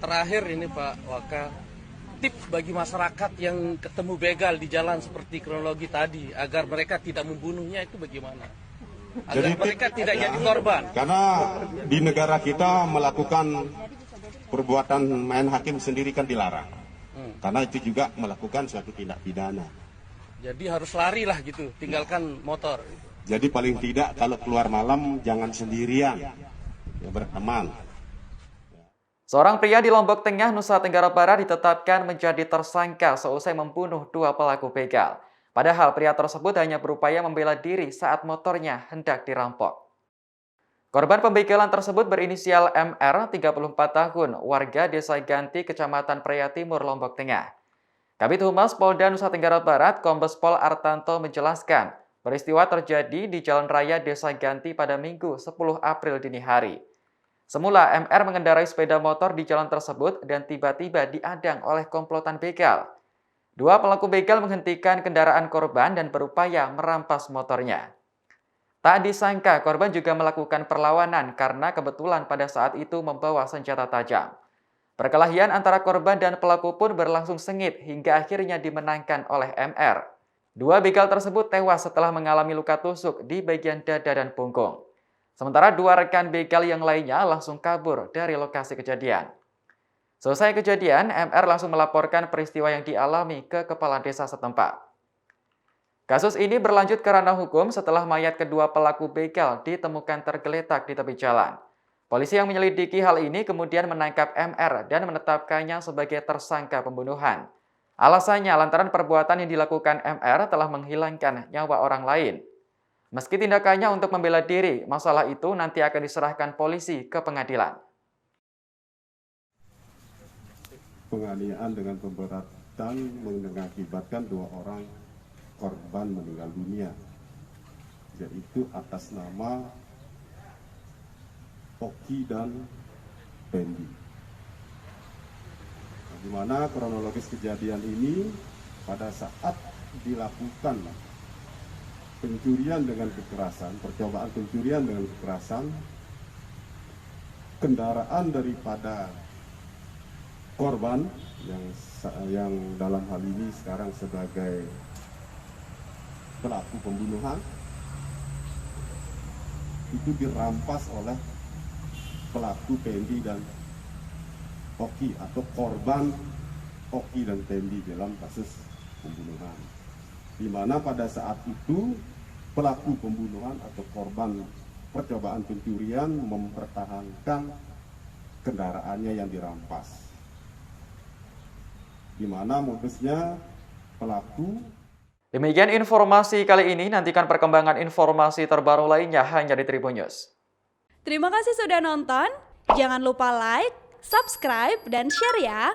Terakhir ini Pak Waka, tips bagi masyarakat yang ketemu begal di jalan seperti kronologi tadi, agar mereka tidak membunuhnya itu bagaimana? Agar Jadi mereka tidak jadi korban. Karena di negara kita melakukan perbuatan main hakim sendiri kan dilarang. Karena itu juga melakukan suatu tindak pidana. Jadi harus lari lah gitu, tinggalkan motor. Jadi paling tidak kalau keluar malam jangan sendirian, ya berteman. Seorang pria di Lombok Tengah, Nusa Tenggara Barat ditetapkan menjadi tersangka seusai membunuh 2 pelaku begal. Padahal pria tersebut hanya berupaya membela diri saat motornya hendak dirampok. Korban pembegalan tersebut berinisial MR, 34 tahun, warga Desa Ganti, Kecamatan Preya Timur, Lombok Tengah. Kabid Humas Polda Nusa Tenggara Barat, Kombes Pol Artanto menjelaskan, peristiwa terjadi di Jalan Raya Desa Ganti pada Minggu 10 April dini hari. Semula MR mengendarai sepeda motor di jalan tersebut dan tiba-tiba diadang oleh komplotan begal. 2 pelaku begal menghentikan kendaraan korban dan berupaya merampas motornya. Tak disangka korban juga melakukan perlawanan karena kebetulan pada saat itu membawa senjata tajam. Perkelahian antara korban dan pelaku pun berlangsung sengit hingga akhirnya dimenangkan oleh MR. 2 begal tersebut tewas setelah mengalami luka tusuk di bagian dada dan punggung. Sementara 2 rekan begal yang lainnya langsung kabur dari lokasi kejadian. Selesai kejadian, MR langsung melaporkan peristiwa yang dialami ke kepala desa setempat. Kasus ini berlanjut ke ranah hukum setelah mayat kedua pelaku begal ditemukan tergeletak di tepi jalan. Polisi yang menyelidiki hal ini kemudian menangkap MR dan menetapkannya sebagai tersangka pembunuhan. Alasannya lantaran perbuatan yang dilakukan MR telah menghilangkan nyawa orang lain. Meski tindakannya untuk membela diri, masalah itu nanti akan diserahkan polisi ke pengadilan. Penganiayaan dengan pemberatan mengakibatkan 2 orang korban meninggal dunia, yaitu atas nama Oki dan Pendi. Di mana kronologis kejadian ini pada saat dilakukan pencurian dengan kekerasan, percobaan pencurian dengan kekerasan, kendaraan daripada korban yang dalam hal ini sekarang sebagai pelaku pembunuhan itu dirampas oleh pelaku Pendi dan Oki atau korban Oki dan Pendi dalam kasus pembunuhan. Di mana pada saat itu pelaku pembunuhan atau korban percobaan pencurian mempertahankan kendaraannya yang dirampas. Di mana modusnya pelaku. Demikian informasi kali ini, nantikan perkembangan informasi terbaru lainnya hanya di Tribun News. Terima kasih sudah nonton, jangan lupa like, subscribe, dan share ya!